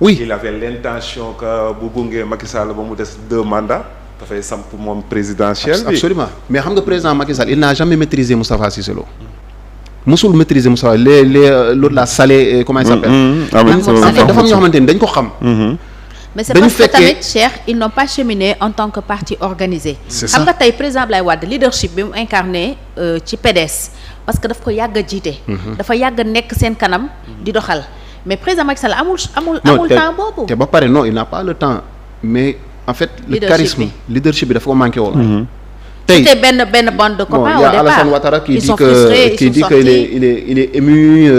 oui il avait l'intention que bu bungee Macky Sall ba mu des 2 mandats dafay samp moom présidentiel bi. absolument mais xam nga président Macky Sall il n'a jamais maîtrisé Moustapha Cissé Lo musul maîtriser Moustapha l'autre la Salé comment il s'appelle. en fait dafa am ñoo xamante ni dañ ko xam. mais c'est parce que tamit Cheikh ils n'ont pas cheminé en tant que parti organisé. xam nga tey président Abdoulaye Wade leadership bi mu incarné ci PDS parce que daf ko yàgg a jiite. dafa yàgg a nekk seen kanam di doxal mais président Macky Sall amul temps boobu. te ba pare non il n'a pas le temps mais en fait. le charisme leadership bi dafa ko manqué woon. c'était benn bande de copains au départ. Il y a Alassane Ouattara qui dit qu'il est ému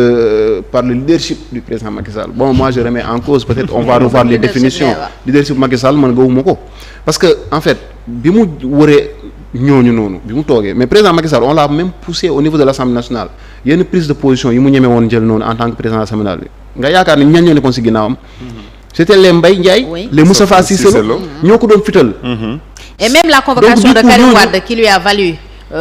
par le leadership du président Macky Sall. Bon, moi je remets en cause, peut-être on va revoir les définitions. Leadership Macky Sall man gawuma ko parce que en fait bi mu wëree ñooñu noonu bi mu toogee mais président Macky Sall on l'a même poussé au niveau de l'Assemblée nationale yenn prise de position yi mu ñeme woon jël noonu en tant que président de l'Assemblée nationale bi nga yaakaar ni ñan ñoo nekkoon ci ginnaawam. C'était les Mbaye Ndiaye. les Moustapha Cissé Lo ñoo ko doon fital. et même la convocation de Karim Wade qui lui a valu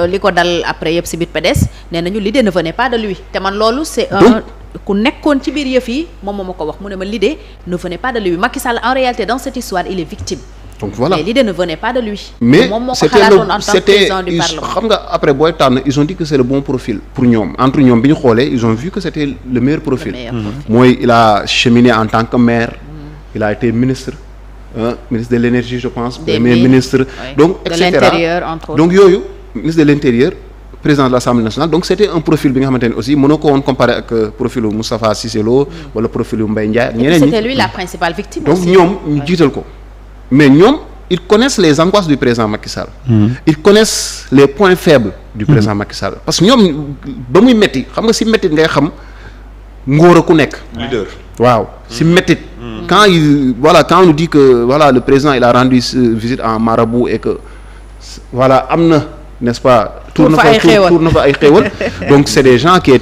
li ko dal après yëpp si biir PDS nee nañu l'idée ne venait pas de lui te man loolu c'est un ku nekkoon ci biir yëf yi moom moo ma ko wax mu ne ma l'idée ne venait pas de lui Macky Sall en réalité dans cette histoire il est victime. donc voilà mais l'idée ne venait pas de lui. mais moom moo ko xalaatoon en tant que président du Parlement. xam nga après booy tànn ils ont dit que c'est le bon profil pour ñoom entre ñoom bi ñu xoolee ils ont vu que c'était le meilleur profil. mooy il a cheminé en tant que maire. il a été ministre. ministre de l'énergie je pense. premier ministre. donc et cetera de l'intérieur entre autres. donc yooyu ministre de l'intérieur président de l'Assemblée nationale donc c'était un profil bi nga xamante ne aussi mënoo ko woon comparer ak profilu Moustapha Cissé Lo wala profilu Mbaye Ndiaye ak ñeneen ñi. c'était lui la principale victime. donc ñoom ñu jiital ko mais ñoom ils connaissent les angoisses du président Macky Sall. ils connaissent les points faibles du président Macky Sall parce que ñoom ba muy metti xam nga si metti ngay xam ngóor a ku nekk. leader waaw si métti. quand on nous dit que voilà le président il a rendu visite en marabout et que voilà am na n'est-ce pas. tour na fa ay xéewal donc c'est des gens qui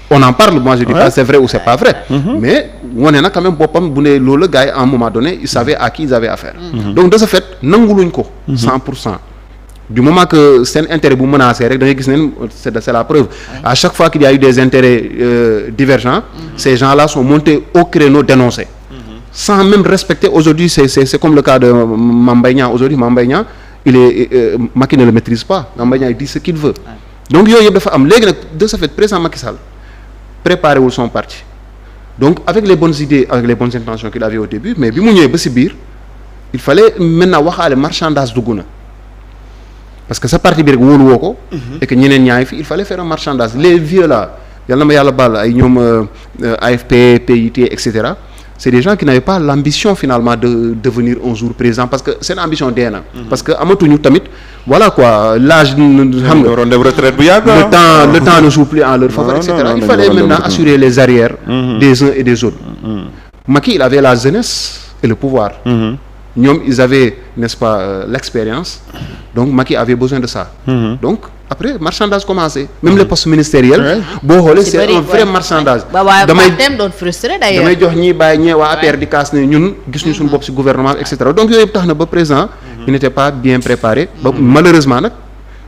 on en parle moi je dis pas c'est vrai ou c'est pas vrai. mais wane na quand même boppam bu ne loolu gars yi à un moment donné ils savaient à qui ils avaient affaire. donc de ce fait nanguluñ ko. 100%. du moment que seen intérêt bu menacé rek da ngay gis ne c'est la preuve à chaque fois qu'il y a eu des intérêts divergents ces gens-là sont montés au créneau dénoncés sans même respecter aujourd'hui c'est comme le cas de Mame Mbaye Niang aujourd'hui Mame Mbaye Niang il est Macky ne le maîtrise pas Mame Mbaye Niang il dit ce qu'il veut donc yooyu yëpp dafa am léegi nag de ce fait président Macky Sall préparé wul son parti donc avec les bonnes idées avec les bonnes intentions qu'il avait au début mais bi mu ñëwee ba ci biir il fallait maintenant waxaale marchandage dugg na parce que sa parti bi rek wóolu woo ko. et que ñeneen ñaa ngi fi il fallait faire un marchandage les vieux là yal na ma yàlla baal ay ñoom AFP PIT et cetera c'est des gens qui n'avaient pas l'ambition finalement de devenir un jour président parce que seen ambition dee na. parce que amatuñu tamit voilà quoi l'âge xam nga. retraite bu yàgg le temps ne joue plus en leur faveur et cetera il fallait maintenant assurer les arrières. des uns et des autres. Macky il avait la jeunesse et le pouvoir. ñoom ils avaient n'est-ce pas l'expérience donc Macky avait besoin de ça. donc après marchandage commencé. même les postes ministériels. boo xoolee c'est un vrai marchandage. damay doon frustré d'ailleurs. damay jox ñii bàyyi ñee waa APR di kaas ne ñun gis ñu suñu bopp ci gouvernement et cetera donc yooyu tax na ba présent. il n'était pas bien préparé. ba malheureusement nag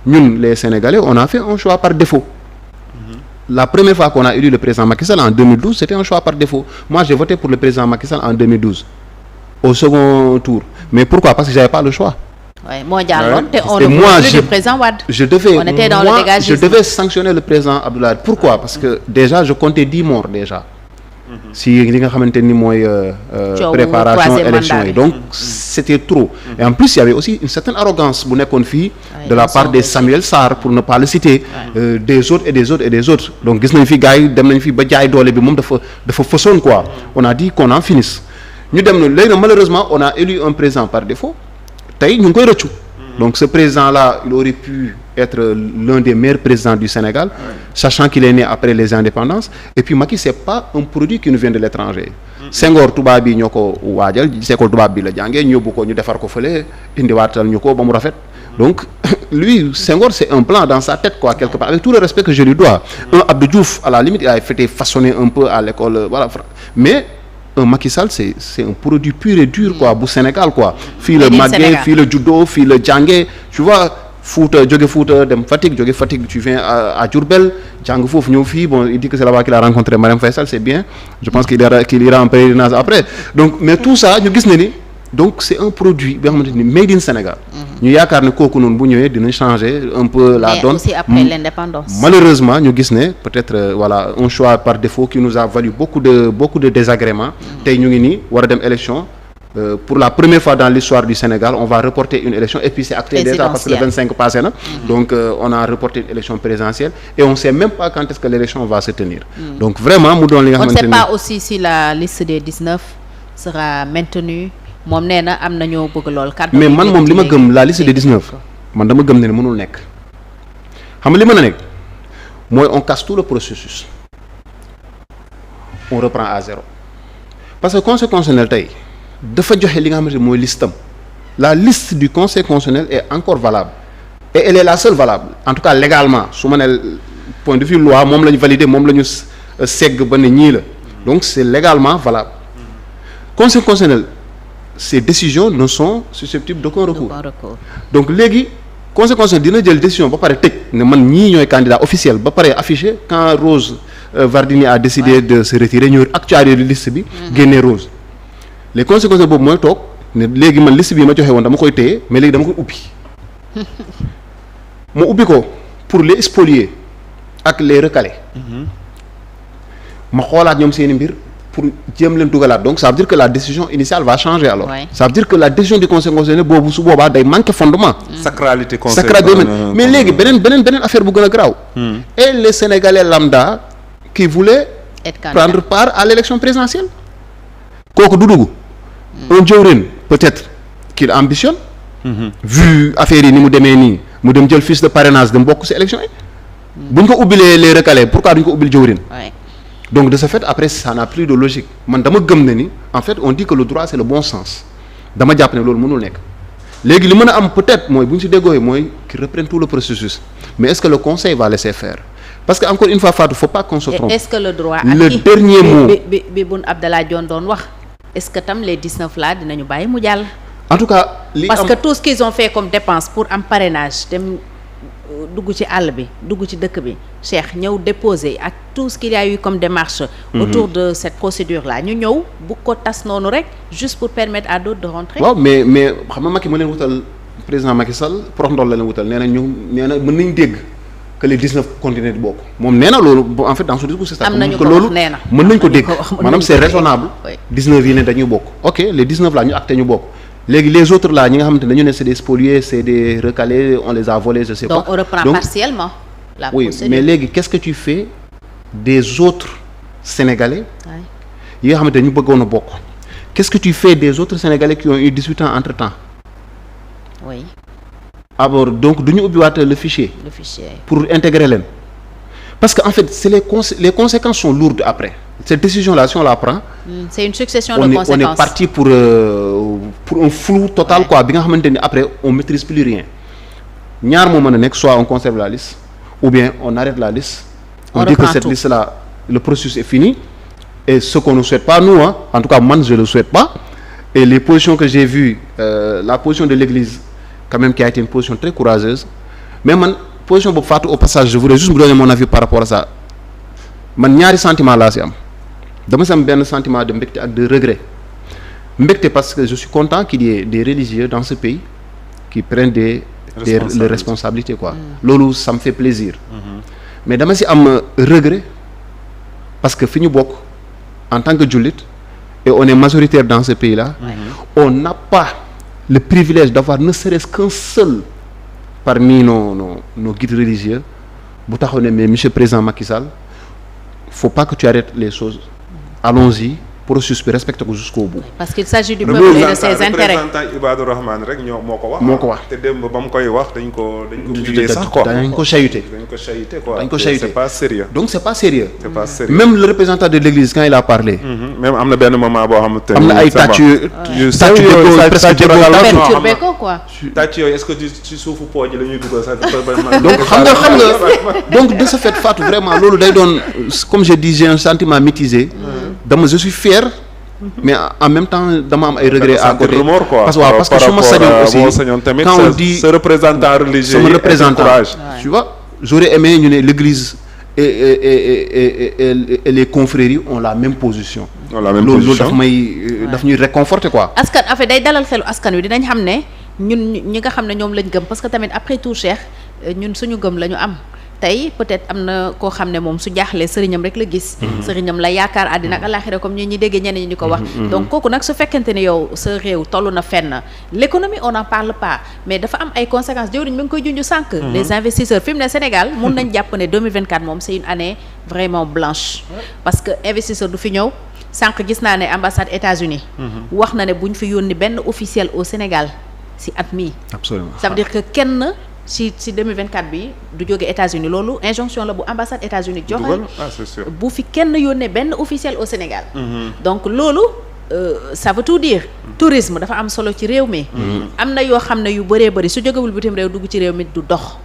ñun les Sénégalais on a fait un choix par défaut. La première fois qu'on a élu le président Macky Sall en 2012 c'était un choix par défaut moi j'ai voté pour le président Macky Sall en 2012. au second tour mais pourquoi parce que j'avais pas le choix. moo jàlloon te on ne voulait plus du président Wade. on était dans le dégagisme. je devais sanctionner le président Abdoulaye pourquoi parce que déjà je comptais 10 morts déjà. si li nga xamante ni mooy. préparation élection yi donc c'était trop. et en plus il y avait aussi une certaine arrogance bu nekkoon fii. de la part des Samuel Sarr pour ne pas le citer. des autres et des autres et des autres donc gis nañ fi gars yi dem nañ fi ba jaay doole bi moom dafa fësoon quoi on a dit qu'on en finisse. ñu dem na léegi nag malheureusement on a élu un président par défaut tey ñu ngi koy rëccu donc ce président là il aurait pu être l'un des meilleurs présidents du Sénégal sachant qu'il est né après les indépendances et puis Macky c'est pas un produit qui nous vient de l'étranger Senghor tubaab bi ñoo ko waajal seekol tubaab bi la jàngee ñu yóbbu ko ñu defar ko fële indiwaatal ñu ko ba mu rafet donc lui Senghor c'est un plan dans sa tête quoi quelque part avec tout le respect que je lui dois un Abdou Diouf à la limite il a été façonné un peu à l'école voilà mais un Macky Sall c'est un produit pur et dur quoi bu Sénégal quoi fii la màggee fii la juddoo fii la jàngee tu vois Fouta dem Fatick jóge Fatick tu viens à Diourbel jàng foofu ñëw fii bon il dit que c'est là-bas qu'il a rencontré Marième Faye Sall c'est bien je pense qu'il ira en pèlerinage après donc mais tout ça ñu gis ne ni donc c'est un produit bi nga xamante ni made in Sénégal. ñu yaakaar ne kooku noonu bu ñëwee dina changer un peu la donne. Mais aussi après l'indépendance. Malheureusement ñu gis ne peut-être voilà un choix par défaut qui nous a valu beaucoup de désagréments. tey ñu ngi nii war a dem élection. Pour la première fois dans l'histoire du Sénégal on va reporter une élection et puis c'est acté déjà parce que le 25 passé na donc on a reporté une élection présidentielle et on sait même pas quand est-ce que l'élection va se tenir donc vraiment mu doon li nga xamante ni on ne sait pas aussi si la liste des 19 sera maintenue moom nee na am na ñoo bëgg lool mais man moom li ma gëm la liste des 19 man dama gëm ne mënul nekk xam nga li mën a nekk mooy on casse tout le processus on reprend à zéro parce que conseil constitutionnel tey dafa joxe li nga xamante ne mooy listam la liste du conseil constitutionnel est encore valable et elle est la seule valable en tout cas légalement su ma ne point de vue loi moom la ñu validé moom la ñu segg ba ne ñii la donc c'est légalement valable conseil constitutionnel ces décisions ne sont susceptibles d'aucun recours donc léegi conseil constitutionnel dina jël décision ba pare tëj ne man ñii ñooy candidat officiel ba pare affiché quand Rose Wardini a décidé de se retirer ñu actualiser liste bi génne Rose les conséquences boobu mooy toog ne léegi man liste bii ma joxe woon dama koy téye mais léegi dama koy ubbi ma ubbi ko pour les spolier ak les recaler ma xoolaat ñoom seeni mbir pour jéem leen dugalaat donc ça veut dire que la décision initiale va changer alors ça veut dire que la décision du conseil constitutionnel boobu su boobaa day manquer fondement sacralité mais léegi beneen affaire bu gën a garaaw et les Sénégalais lambda qui voulaient prendre part à l'élection présidentielle kooku du dugg un jëwrin peut-être qu'il ambitionne vu affaire yi ni mu demee nii mu dem jël fiche de parrainage dem bokk ci élection yi bu ñu ko ubbilee les recalés pourquoi duñu ko ubbil jëwrin donc de ce fait après ça n'a plus de logique man dama gëm ne ni en fait on dit que le droit c'est le bon sens dama jàpp ne loolu mënul nekk léegi li mën a am peut-être mooy bu ñu ci déggooyee mooy qu'ils reprennent tout le processus mais est-ce que le conseil va laisser faire parce que encore une fois Fatou faut pas qu'on se trompe. Est-ce que le droit le dernier mot bi Boun Abdallah Dionne doon wax est-ce que tam les 19 là dinañu bàyyi mu jàll. en tout cas parce que tout ce qu'ils ont fait comme dépense pour am parrainage dem dugg ci àll bi dugg ci dëkk bi Cheikh ñëw déposer ak tout ce qu'il y a eu comme démarche autour de cette procédure là ñu ñëw bu ko tas noonu rek juste pour permettre à d'autres de rentrer. waaw mais xam nga Macky ma leen wutal président Macky Sall prox ndol la leen wutal nee na mën nañ dégg que les 19 continuent di bokk moom nee na loolu en fait dans son discours c'est ça. am nañu que ko loolu wax nee na mën nañ ko dégg maanaam c'est raisonnable 19 yi ne dañuy bokk ok les 19 là ñu acté ñu bokk léegi les autres là ñi nga xamante ne dañu ne c'est des spoliés c'est des recalés on les a volés je sais pas. donc on reprend partiellement la procédure. Oui mais léegi qu'est-ce que tu fais des autres Sénégalais yi nga xamante ne ñu bëggoon a bokk qu'est-ce que tu fais des autres Sénégalais qui ont eu 18 ans entre-temps. oui. alors donc du ñu ubbiwaat le fichier pour intégrer leen parce que en fait c'est les conséquences sont lourdes après cette décision là si on la prend c'est une succession de conséquences on est parti pour un flou total quoi bi nga xamante ni après on maîtrise plus rien ñaar moo mën a nekk soit on conserve la liste ou bien on arrête la liste on dit que cette liste là le processus est fini et ce qu'on ne souhaite pas nous en tout cas man je le souhaite pas et les positions que j'ai vues la position de l'église quand même qui a été une position très courageuse mais man position boobu Fatou au passage je voudrais juste vous donner mon avis par rapport à ça man ñaari sentiment laa ci am dama ci am benn sentiment de mbégte ak de regret mbégte parce que je suis content qu'il y ait des religieux dans ce pays qui prennent les responsabilités quoi loolu ça me fait plaisir mais dama ci am regret parce que fi ñu bokk en tant que jullit et on est majoritaire dans ce pays là on n'a pas le privilège d'avoir ne serait-ce qu'un seul parmi nos guides religieux bu taxaw ne mais monsieur président Macky Sall faut pas que tu arrêtes les choses allons-y processus bi respecté ko jusqu'au bout. parce qu'il s'agit du peuple et de ses intérêts. représentant Ibadou Rahman rek moo ko wax. te démb ba mu koy wax dañ ko publier sax quoi. dañ ko chahuté quoi. c'est pas sérieux. donc c'est pas sérieux. même le représentant de l'église quand il a parlé. même am na benn moment boo xamante ne. am na ay tàcc yu perturbé ko quoi. tàcc yooyu est-ce que ci suufu pooj la ñuy dugal sax. donc xam nga donc de ce fait Fatou vraiment loolu day doon comme je dis j'ai un sentiment mitigé. je suis fier mais en même temps dama am ay regrets à côté parce que su ma sañoon aussi quand on dit ce représentant religieux sama représentant tu vois j'aurais aimé ñu ne l'église et les confréries ont la même position. loolu daf ñuy réconforter quoi. askan en fait day dalal xelu askan wi dinañ xam ne ñun ñi nga xam ne ñoom lañ gëm parce que tamit après tout Cheikh ñun suñu gëm la ñu am. tey peut-être am na koo xam ne moom su jaaxlee sëriñam rek la gis. sëriñam la yaakaar àddina ak àllaaxira comme ñi déggee ñeneen ñi ko wax. donc kooku nag su fekkente ne yow sa réew toll na fenn l'économie on n'en parle pas mais dafa am ay conséquences jëwriñ mi ngi koy junj sànq. les investisseurs fi mu ne Sénégal mun nañ jàpp ne 2024 moom c'est une année vraiment blanche. parce que investisseur du fi ñëw sànq gis naa ne ambassade États-Unis wax na ne bu ñu fi yónni benn officiel au Sénégal si at mii. absolument ça veut dire que kenn. si 2024 bi du jóge États-Unis loolu injonction la bu ambassade États-Unis joxe c'est sûr bu fi kenn yónnee benn officiel au Sénégal donc loolu ça veut tout dire tourisme dafa am solo ci réew mi am na yoo xam ne yu bëree bëri su jógewul bitim réew dugg ci réew mi du dox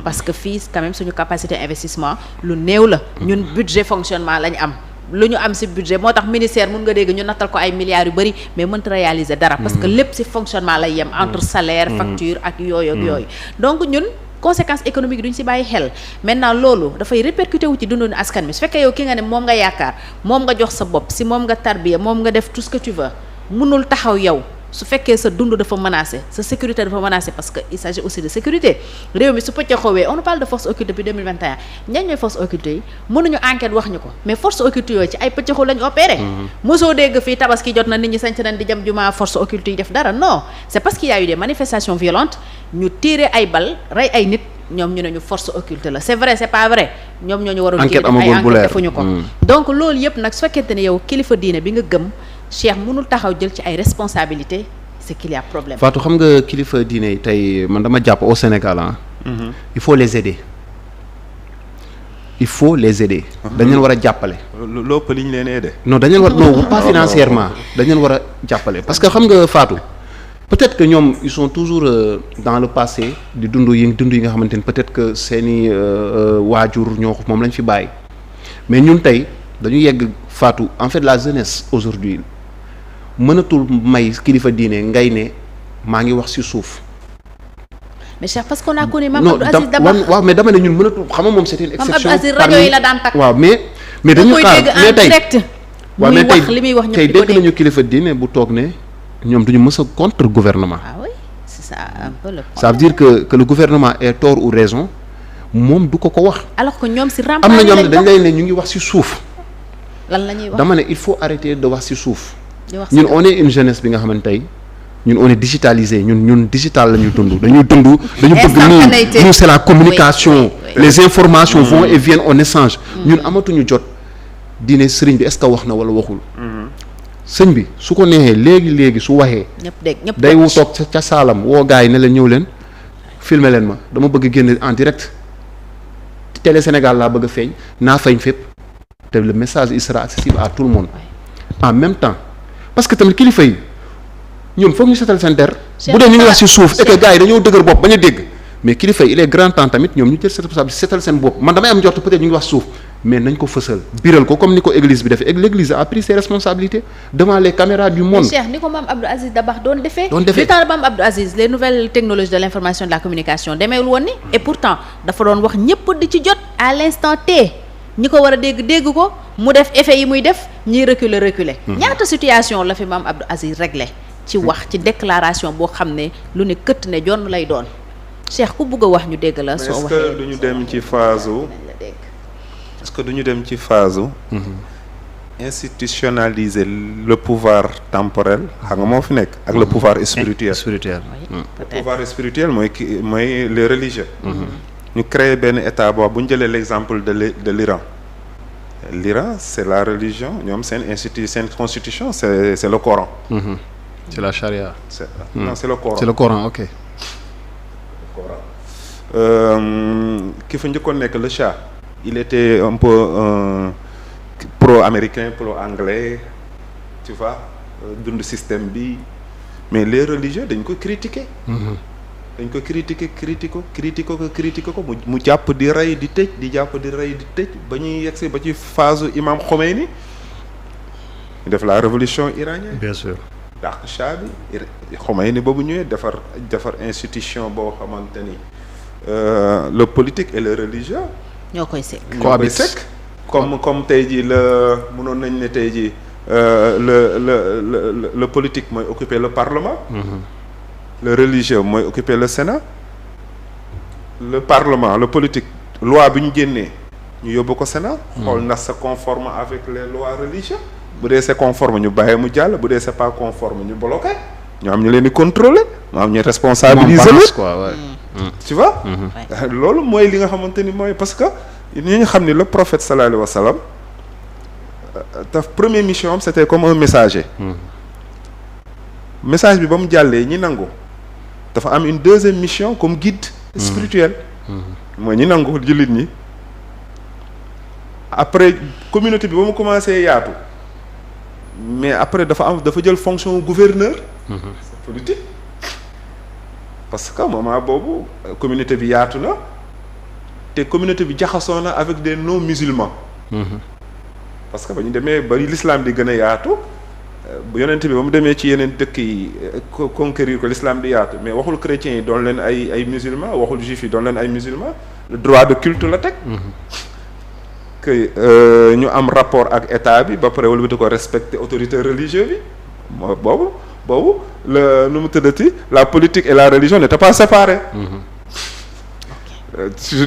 parce que fii quand même suñu capacité investissement lu néew la ñun budget fonctionnement lañ am lu ñu am ci budget moo tax ministère mun nga dégg ñu nattal ko ay milliards yu bëri mais mënta réaliser dara parce que lépp ci fonctionnement lay yem entre salaire facture ak yooyu ak yooyu donc ñun conséquences économiques duñ ci bàyyi xel maintenant loolu dafay répercuté wu ci dundu askan bi su fekkee yow ki nga ne moom nga yaakaar moom nga jox sa bopp ci moom nga tarbiya moom nga def tout ce que tu veux mënul taxaw yow su fekkee sa dund dafa menacé sa sécurité dafa menacé parce que il s'agit aussi de sécurité réew mi su pëcc xowee on parle de force occulte depuis 2021 ñan ñooy force occulte yi mënuñu enquête wax ñu ko mais force occulte yooyu ci ay pëcc xaw lañu opéré mosoo dégg fii tabaski jot na nit ñi sanc nañ di jëm jumaa force occulte yi def dara non c'est parce qu'il y a eu des manifestations violentes ñu tirer ay bal rey ay nit ñoom ñu ne ñu force occulte la c'est vrai c'est pas vrai ñoom ñoo ñu waroon enquête ay enquête defuñu ko donc loolu yëpp nag su fekkente ne yow kilifa diine bi nga gëm Cheikh mënul taxaw jël ci ay responsabilités c'est qu'il y a problème. Fatou xam nga kilifa diine yi tey man dama jàpp au Sénégal il faut les aider dañ leen war a jàppale. lépp li ñu leen aider. non dañ leen war non pas financièrement dañ leen war a jàppale parce que xam nga Fatou peut-être que ñoom ils sont toujours dans le passé di dund yi nga xamante ni peut-être que seeni waajur ñoo moom lañ fi bàyyi mais ñun tey dañu yegg Fatou en fait la jeunesse aujourd'hui mënatul may kilifa diine ngay ne maa ngi wax ci suuf. mais Cheikh parce qu'on a connu Mame Abdou Aziz Dabakh waaw mais dama ne ñun mënatul xam nga moom c'était une exception. Mame Abdou Aziz rajo yi la daan takk. waaw mais dañu xaar mais tey muy wax li muy wax ñëpp tey dégg nañu kilifa diine bu toog ne ñoom duñu mës a contre gouvernement. ah oui c'est ça un peu le problème. ça veut dire que le gouvernement est tort ou raison moom du ko wax. alors que ñoom ci am na ñoom ne dañ lay ne ñu ngi wax ci suuf. lan la ñuy wax dama ne il faut arrêter de wax ci suuf. ñun on est une jeunesse bi nga xamante tey ñun on est digitalisé ñun digital la ñuy dund dañu bëgg nous c'est la communication les informations vont et viennent on échange ñun amatuñu jot diine sëriñ bi est-ce que wax na wala waxul sëñ bi su ko neexee léegi su waxee day wu toog ca saalam woo gars yi ne leen ñëw leen filmer leen ma dama bëgg génn en direct télé Sénégal laa bëgg a feeñ naa feeñ fépp te le message il sera accessible à tout le monde en même temps parce que tamit kilifa yi ñoom foog ñu setal seen der bu dee ñu ngi wax ci suuf et que gars yi dañoo dëgër bopp bañ a dégg mais kilifa yi il est grand temps tamit ñoom ñu jël seen responsabilité setal seen bopp man damay am njort peut-être ñu ngi wax suuf mais nañ ko fësal biral ko comme ni ko église bi defee l'église a pris ses responsabilités devant les caméras du monde. Cheikh ni ko Mame Abdou Aziz Dabakh doon defee du temps Mame Abdou Aziz les nouvelles technologies de l'information de la communication demeewul woon ni et pourtant dafa doon wax ñëpp di ci jot à l'instant T ñi ko war a dégg ko mu def effet yi muy def ñiy reculer ñaata situation la fi Mame Abdou Aziz réglé ci wax ci déclaration boo xam ne lu ne këtt ne jonn lay doon Cheikh ku bugg a wax ñu dégg la soo waxee est-ce que duñu dem ci phase est-ce que duñu dem ci phase institutionnaliser le pouvoir temporel xam nga moo fi nekk ak le pouvoir spirituel le pouvoir spirituel mooy les religieux ñu créer benn état boobu bu ñu jëlee l'exemple de l'Iran c'est la religion ñoom seen constitution c'est le Coran. c'est la charia. Non c'est le Coran. c'est le Coran ok. Le Coran ki fa njëkkoon nekk le Shah il était un peu pro-américain pro-anglais tu vois dund système bi mais les religieux dañ ko critiquer. dañ ko critiquer ko mu jàpp di rey di tëj di jàpp di rey di tëj ba ñuy yegsi ba ci phase imam Khomeini ñu def la révolution iranienne. bien sûr. dàq Shah bi Khomeini boobu ñëwee defar institution boo xamante ni le politique et le religieux. ñoo koy sekk. comme tey jii mënoon nañ ne tey jii le politique mooy occuper le parlement. le religieux mooy occuper le Sénat. le parlement le politique loi bi ñu génnee ñu yóbbu ko Sénat. xool ndax c'est conforme avec les lois religieuses. bu dee c'est conforme ñu bàyyee mu jàll bu dee c'est pas conforme ñu bloqué. ñu am ñu leen di contrôler ñu am ñu responsabiliser leen quoi tu vois. loolu mooy li nga xamante ni mooy parce que ñu xam ni le prophète sallallahu alayhi wa sallam daf première mission am c'était comme un messager. message bi ba mu jàllee ñi nangu dafa am une deuxième mission comme guide spirituel. mooy ñi nangu jullit ñi après communauté bi ba mu commencé yaatu mais après dafa jël fonction gouverneur. c'est politique parce que moment boobu communauté bi yaatu na te communauté bi jaxasoo na avec des non musulmans. parce que ba ñu demee ba l'islam di gën a yaatu yonent bi ba mu demee ci yeneen dëkk yi conquérir ko l'islam di yaatu mais waxul chrétiens yi doon leen ay musulmans waxul juifs yi doon leen ay musulmans le droit de culte la teg. que ñu am rapport ak état bi ba pare wala bi ko respecter autorité religieuse bi moo boobu la nu mu tëddati la politique et la religion n'étaient pas séparées.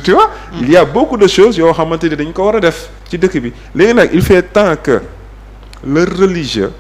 Tu vois. Il y a beaucoup de choses yoo xamante ni dañ ko war a def ci dëkk bi léegi nag il fait temps que le religieux